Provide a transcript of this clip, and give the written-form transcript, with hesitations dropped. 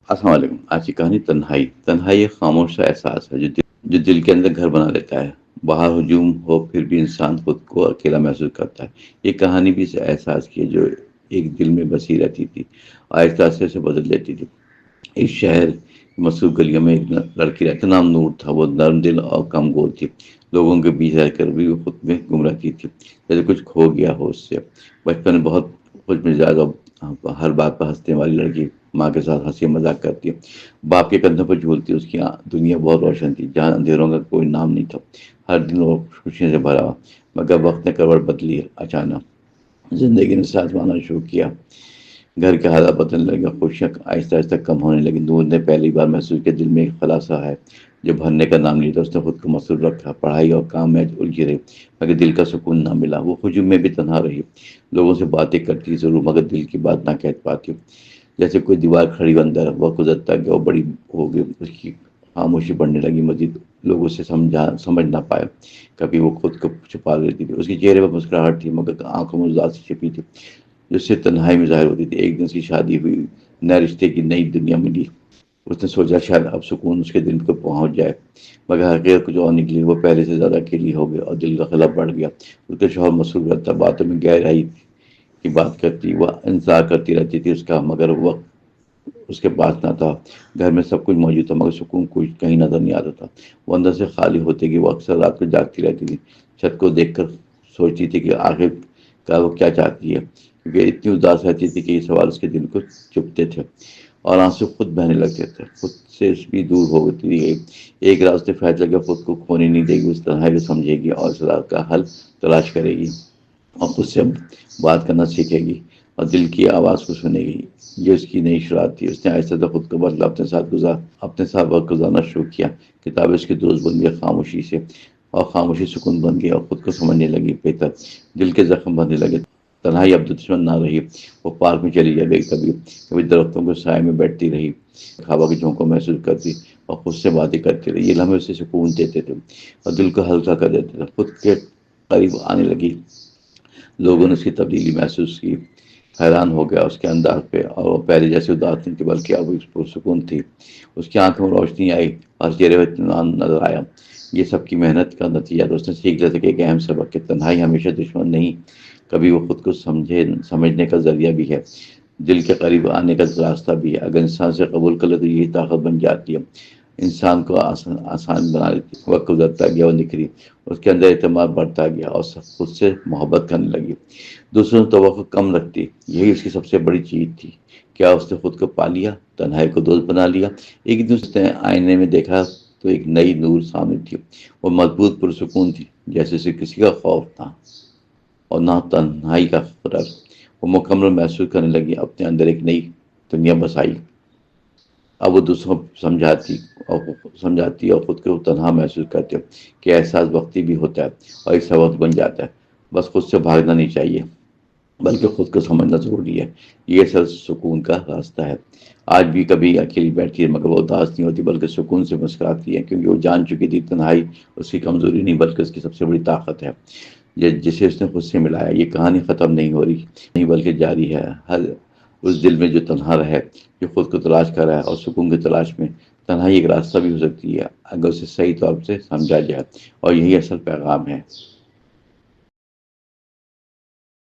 السلام علیکم۔ آج کی کہانی تنہائی ایک خاموش سا احساس ہے جو دل کے اندر گھر بنا لیتا ہے۔ باہر ہجوم ہو پھر بھی انسان خود کو اکیلا محسوس کرتا ہے۔ یہ کہانی بھی اس احساس کی ہے جو ایک دل میں بسی رہتی تھی، آہستہ آہستہ سے بدل دیتی تھی۔ اس شہر کی مصروف گلیوں میں ایک لڑکی رہتی، نام نور تھا۔ وہ نرم دل اور کم گول تھی، لوگوں کے بیچ رہ کر بھی وہ خود میں گم رہتی تھی، جیسے کچھ کھو گیا ہو اس سے۔ بچپن میں بہت خوش مزاج اور ہر بات پر ہنسنے والی لڑکی، ماں کے ساتھ ہنسی مذاق کرتی، باپ کے کندھوں پر جھولتی۔ اس کی دنیا بہت روشن تھی، جہاں اندھیروں کا کوئی نام نہیں تھا۔ ہر دن وہ خوشیوں سے بھرا، مگر وقت نے کروٹ بدلی۔ اچانک زندگی نے ساتھ آنا شروع کیا، گھر کے حالات بدلنے لگے، خوشیاں آہستہ آہستہ کم ہونے لگی۔ نور نے پہلی بار محسوس کیا دل میں ایک خلاصہ ہے جو بھرنے کا نام نہیں تھا۔ اس نے خود کو مصروف رکھا، پڑھائی اور کام میں الجھی رہی، مگر دل کا سکون نہ ملا۔ وہ ہجوم میں بھی تنہا رہی، لوگوں سے باتیں کرتی ضرور مگر دل کی بات نہ کہہ پاتی، جیسے کوئی دیوار کھڑی ہو اندر۔ وہ گزرتا گیا، وہ بڑی ہو گئی، اس کی خاموشی بڑھنے لگی، مزید لوگ اسے سمجھ نہ پائے۔ کبھی وہ خود کو چھپا لیتی تھی، اس کے چہرے پر مسکراہٹ تھی مگر آنکھوں میں اداسی چھپی تھی جو اس سے تنہائی میں ظاہر ہوتی تھی۔ ایک دن اس کی شادی ہوئی، نئے رشتے کی نئی دنیا ملی۔ اس نے سوچا شاید اب سکون اس کے دل کو پہنچ جائے، مگر حقیقت کچھ اور نکلی۔ وہ پہلے سے زیادہ اکیلی ہو گئی اور دل کا خلا بڑھ گیا۔ اس کا شوہر مصروف رہتا، باتوں میں گہرائی کی بات کرتی، وہ انتظار کرتی رہتی تھی اس کا، مگر وقت اس کے پاس نہ تھا۔ گھر میں سب کچھ موجود تھا مگر سکون کچھ کہیں نظر نہیں آتا تھا۔ وہ اندر سے خالی ہوتے گی۔ وہ اکثر رات کو جاگتی رہتی تھی، چھت کو دیکھ کر سوچتی تھی کہ آخر کار وہ کیا چاہتی ہے، کیونکہ اتنی اداس رہتی تھی کہ یہ سوال اس کے دل کو چبھتے تھے اور آنسو خود بہنے لگتے تھے۔ خود سے بھی دور ہو گئی تھی۔ ایک رات اس نے فیصلہ کیا خود کو کھونے نہیں دے گی، اس تنہائی کو سمجھے گی اور اس رات کا حل تلاش کرے گی اور خود سے بات کرنا سیکھے گی اور دل کی آواز کو سنے گی۔ یہ اس کی نئی شروعات تھی۔ اس نے آہستہ سے خود کو بدلا، اپنے ساتھ وقت گزارنا شروع کیا۔ کتابیں اس کی دوست بن گئی، خاموشی سے اور خاموشی سکون بن گئی، اور خود کو سمجھنے لگی بہتر۔ دل کے زخم بننے لگے، تنہائی اب دشمن نہ رہی۔ وہ پارک میں چلی جائے، کبھی درختوں کے سائے میں بیٹھتی رہی، ہوا کے جھونکوں محسوس کرتی اور خود سے باتیں کرتی رہی۔ یہ لمحے اسے سکون دیتے تھے اور دل کو ہلکا کر دیتے تھے۔ خود کے قریب آنے لگی، لوگوں نے اس کی تبدیلی محسوس کی، حیران ہو گیا اس کے انداز پہ، اور وہ پہلے جیسے اداس نہیں تھی بلکہ اب پرسکون تھی۔ اس کی آنکھوں میں روشنی آئی اور چہرے پر اطمینان نظر آیا۔ یہ سب کی محنت کا نتیجہ تھا۔ اس نے سیکھ لیا تھا کہ ایک اہم سبق کہ تنہائی ہمیشہ دشمن نہیں، کبھی وہ خود کو سمجھنے کا ذریعہ بھی ہے، دل کے قریب آنے کا راستہ بھی ہے۔ اگر انسان سے قبول کر لے تو یہی طاقت بن جاتی ہے، انسان کو آسان بنا لیتی ہے۔ وقت گزرتا گیا، وہ نکھری، اس کے اندر اعتماد بڑھتا گیا اور خود سے محبت کرنے لگی، دوسروں سے توقع کم رکھتی۔ یہی اس کی سب سے بڑی چیز تھی۔ کیا اس نے خود کو پا لیا، تنہائی کو دوست بنا لیا؟ ایک دن اس نے آئینے میں دیکھا تو ایک نئی نور سامنے تھی۔ وہ مضبوط پرسکون تھی، جیسے اسے کسی کا خوف تھا اور نہ تنہائی کا خطر۔ وہ مکمل محسوس کرنے لگی، اپنے اندر ایک نئی دنیا بسائی۔ اب وہ دوسروں کو سمجھاتی اور خود کو تنہا محسوس کرتے کہ احساس وقتی بھی ہوتا ہے اور ایک سبق بن جاتا ہے۔ بس خود سے بھاگنا نہیں چاہیے بلکہ خود کو سمجھنا ضروری ہے۔ یہ اصل سکون کا راستہ ہے۔ آج بھی کبھی اکیلی بیٹھی ہے مگر وہ اداس نہیں ہوتی بلکہ سکون سے مسکراتی ہے، کیونکہ وہ جان چکی تھی تنہائی اس کی کمزوری نہیں بلکہ اس کی سب سے بڑی طاقت ہے جسے اس نے خود سے ملایا۔ یہ کہانی ختم نہیں ہو رہی، نہیں بلکہ جاری ہے۔ ہر اس دل میں جو تنہا رہے، جو خود کو تلاش کر رہا ہے اور سکون کی تلاش میں، تنہائی ایک راستہ بھی ہو سکتی ہے اگر اسے صحیح طور سے سمجھا جائے، اور یہی اصل پیغام ہے۔